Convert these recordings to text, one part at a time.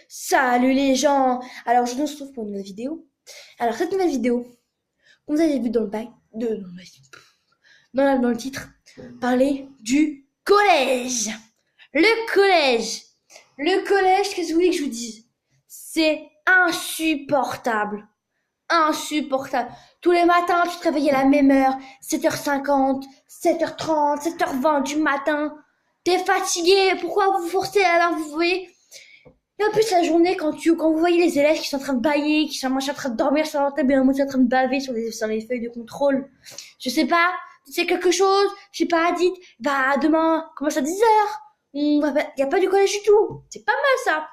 Salut les gens! Alors je nous retrouve pour une nouvelle vidéo. Alors cette nouvelle vidéo, comme vous avez vu dans le bail, dans le titre, parler du collège. Le collège. Le collège, qu'est-ce que vous voulez que je vous dise? C'est insupportable. Insupportable. Tous les matins, tu te réveilles à la même heure, 7h50, 7h30, 7h20 du matin. T'es fatigué, pourquoi vous vous forcez alors vous voyez? Et en plus, la journée, quand vous voyez les élèves qui sont en train de bailler, qui sont en train de dormir sur leur table et un mot en train de baver sur les feuilles de contrôle, je sais pas, c'est quelque chose, je sais pas, dites, bah, demain, commence à 10h. Y a pas du collège du tout. C'est pas mal, ça.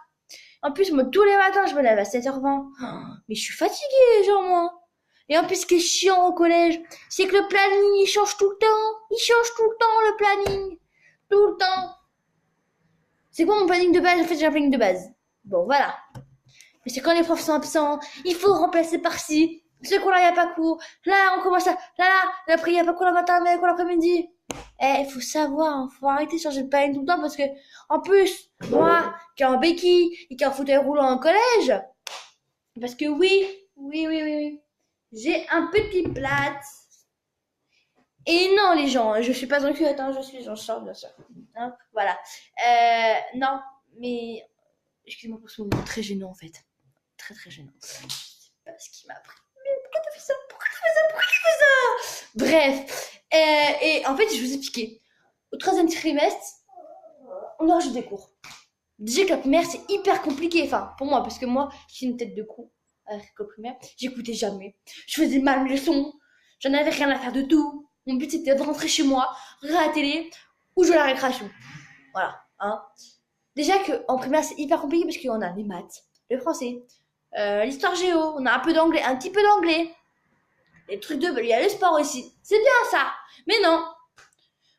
En plus, moi, tous les matins, je me lève à 7h20. Oh, mais je suis fatiguée, genre, moi. Et en plus, ce qui est chiant au collège, c'est que le planning, il change tout le temps. Il change tout le temps, le planning. Tout le temps. C'est quoi mon planning de base? En fait, j'ai un planning de base. Bon, voilà. Mais c'est quand les profs sont absents, il faut remplacer par-ci. Ce cours-là, il n'y a pas cours. Là, on commence à... Là, après, il n'y a pas cours le matin, mais cours l'après-midi. Eh, il faut savoir, hein, faut arrêter de changer de planning tout le temps parce que, en plus, moi, qui est en béquille et qui est en fauteuil roulant en collège, parce que oui, j'ai un petit plate. Et non, les gens, je suis pas en culotte, hein, je suis en short, bien sûr. Hein, voilà. Non, mais excusez-moi pour ce moment très gênant en fait. Très très gênant. Je sais pas ce qui m'a pris. Mais pourquoi t'as fait ça? Pourquoi t'as fait ça? Pourquoi t'as fait ça? Bref. Et en fait, je vous ai expliqué. Au troisième trimestre, on rajoute des cours. Déjà que la primaire, c'est hyper compliqué. Enfin, pour moi, parce que moi, j'ai une tête de con à l'école primaire. J'écoutais jamais. Je faisais mal mes leçons. J'en avais rien à faire de tout. Mon but, c'était de rentrer chez moi, regarder la télé ou jouer à la récréation. Voilà. Hein. Déjà qu'en primaire, c'est hyper compliqué parce qu'on a les maths, le français, l'histoire géo, on a un peu d'anglais, un petit peu d'anglais. Les trucs de... Il y a le sport aussi. C'est bien ça. Mais non.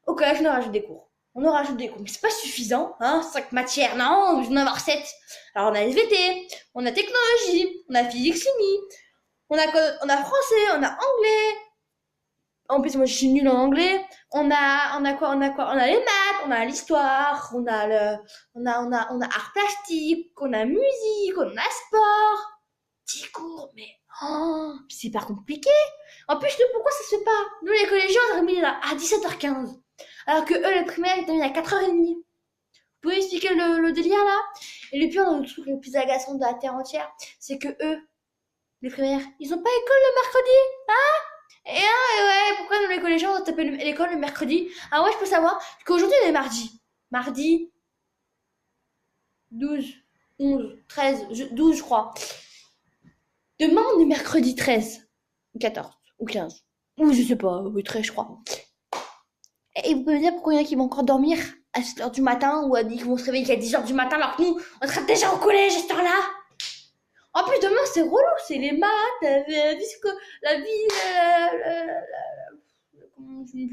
Au collège, on rajoute des cours. On en rajoute des cours. Mais c'est pas suffisant. Hein, 5 matières. Non, je vais en avoir 7. Alors on a SVT, on a technologie, on a physique chimie, on a français, on a anglais. En plus, moi, je suis nulle en anglais. On a quoi? On a les maths, on a l'histoire, on a art plastique, on a musique, on a sport. 10 cours, mais c'est pas compliqué. En plus, nous, pourquoi ça se fait pas? Nous, les collégiens, on termine à 17h15. Alors que eux, les primaires, ils terminent à 4h30. Vous pouvez expliquer le délire, là? Et le pire, le truc le plus agaçant de la terre entière, c'est que eux, les primaires, ils ont pas école le mercredi. Et ouais, pourquoi nous les collégiens on taper l'école le mercredi? Ah ouais, je peux savoir qu'aujourd'hui on est mardi. Mardi 12, 11, 13, 12 je crois. Demain on est mercredi 13, ou 14, ou 15. Ou je sais pas, oui 13 je crois. Et vous pouvez me dire pourquoi il y en a qui vont encore dormir à 7h du matin ou qui vont se réveiller à 10h du matin alors que nous on sera déjà au collège à cette heure-là? En plus demain c'est relou, c'est les maths, la vie, comment je dis,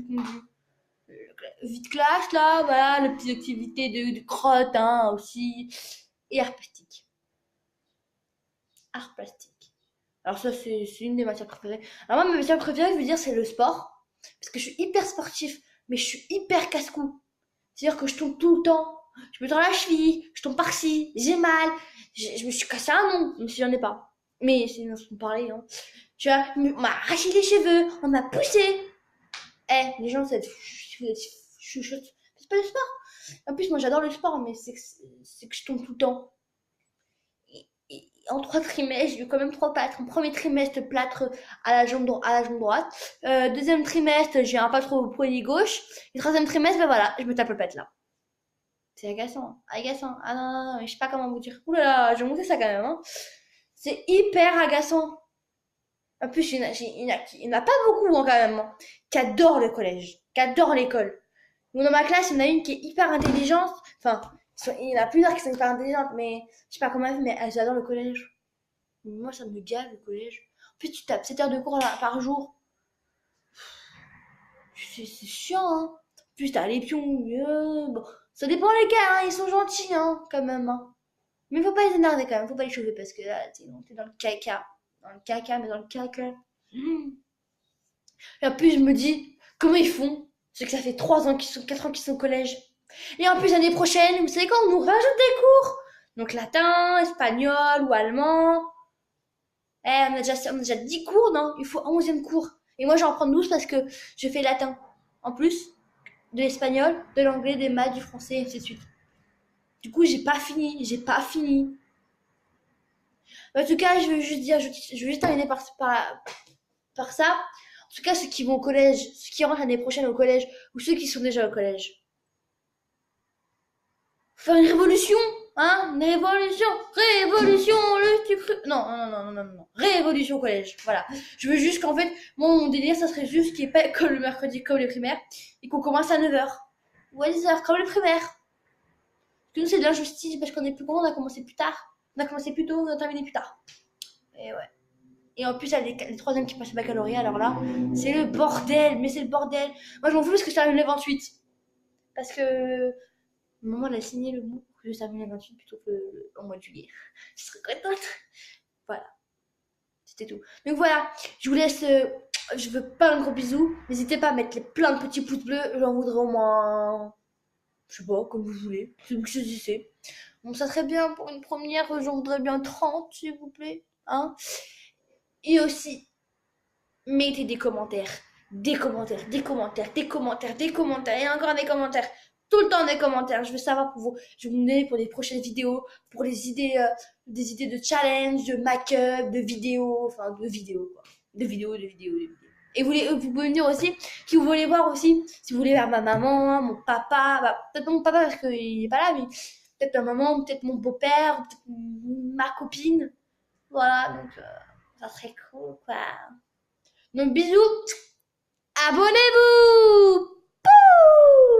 vite classe là, voilà, les petites activités de crotte hein, aussi. Et art plastique. Art plastique. Alors ça c'est une des matières préférées. Alors moi ma matière préférée je veux dire c'est le sport. Parce que je suis hyper sportif, mais je suis hyper casse-cou. C'est-à-dire que je tombe tout le temps. Je me tords la cheville, je tombe par-ci, j'ai mal. Je me suis cassé un ongle, même si j'en ai pas. Mais c'est une façon de parler, hein. Tu vois, on m'a arraché les cheveux, on m'a poussé. Les gens, c'est chuchote. C'est pas le sport. En plus, moi, j'adore le sport, mais c'est que je tombe tout le temps. En 3 trimestres, j'ai eu quand même 3 plâtres. En premier trimestre, plâtre à la jambe droite. Deuxième trimestre, j'ai un pas trop au poignet gauche. Et troisième trimestre, ben voilà, je me tape le pète là. C'est agaçant, hein. Agaçant. Ah non, non, non, je sais pas comment vous dire. Ouh là là, je vais monter ça quand même, hein. C'est hyper agaçant. En plus, il y en a pas beaucoup, hein, quand même, hein, qui adorent le collège, qui adorent l'école. Dans ma classe, il y en a une qui est hyper intelligente. Enfin, il y en a plusieurs qui sont hyper intelligentes, mais je sais pas comment elle fait, mais elles adorent le collège. Moi, ça me gave le collège. En plus, tu tapes 7 heures de cours là, par jour. C'est chiant, hein. En plus, t'as les pions. Bon, ça dépend lesquels, hein. Ils sont gentils, hein, quand même. Hein. Mais faut pas les énerver quand même, faut pas les chauffer parce que là, t'es dans le caca. Dans le caca, mais dans le caca. Et en plus, je me dis, comment ils font? C'est que ça fait 3 ans 4 ans qu'ils sont au collège. Et en plus, l'année prochaine, vous savez quoi, on nous rajoute des cours. Donc latin, espagnol ou allemand. On a déjà 10 cours, non? Il faut un 11e cours. Et moi, j'en prends 12 parce que je fais latin. En plus, de l'espagnol, de l'anglais, des maths, du français, et ainsi de suite. Du coup, j'ai pas fini. En tout cas, je veux juste terminer par ça. En tout cas, ceux qui vont au collège, ceux qui rentrent l'année prochaine au collège, ou ceux qui sont déjà au collège. Faire une révolution, hein? Une révolution, révolution, le sucre. Non, non, non, non, non, non, non. Révolution au collège. Voilà. Je veux juste qu'en fait, moi, mon délire, ça serait juste qu'il n'y ait pas école le mercredi comme les primaires et qu'on commence à 9h ou à 10h comme les primaires. Parce que nous, c'est de l'injustice parce qu'on est plus grand, on a commencé plus tard. On a commencé plus tôt, on a terminé plus tard. Et ouais. Et en plus, il y a les troisièmes qui passent le baccalauréat, alors là, c'est le bordel, mais c'est le bordel. Moi, je m'en fous parce que ça arrive le 28. Parce que maman, elle a signé le mot pour que je termine le 28 plutôt qu'au mois de juillet. Je serais contente. Voilà, c'était tout. Donc voilà, je vous laisse. Je veux pas un gros bisou. N'hésitez pas à mettre plein de petits pouces bleus. J'en voudrais au moins. Je sais pas, comme vous voulez. C'est vous que choisissez. Bon, ça serait bien pour une première. J'en voudrais bien 30, s'il vous plaît. Hein? Et aussi, mettez des commentaires. Des commentaires, des commentaires, des commentaires, des commentaires. Et encore des commentaires. Tout le temps des commentaires. Je veux savoir pour vous. Je vais vous donner pour les prochaines vidéos, pour les idées, des idées de challenge, de make-up, de vidéos, enfin de vidéos quoi. De vidéos, de vidéos, de vidéos. Et vous pouvez me dire aussi qui vous voulez voir aussi. Si vous voulez voir ma maman, mon papa, bah, peut-être pas mon papa parce qu'il est pas là, mais peut-être ma maman, peut-être mon beau-père, peut-être ma copine. Voilà, donc ça serait cool quoi. Donc bisous, abonnez-vous! Pouh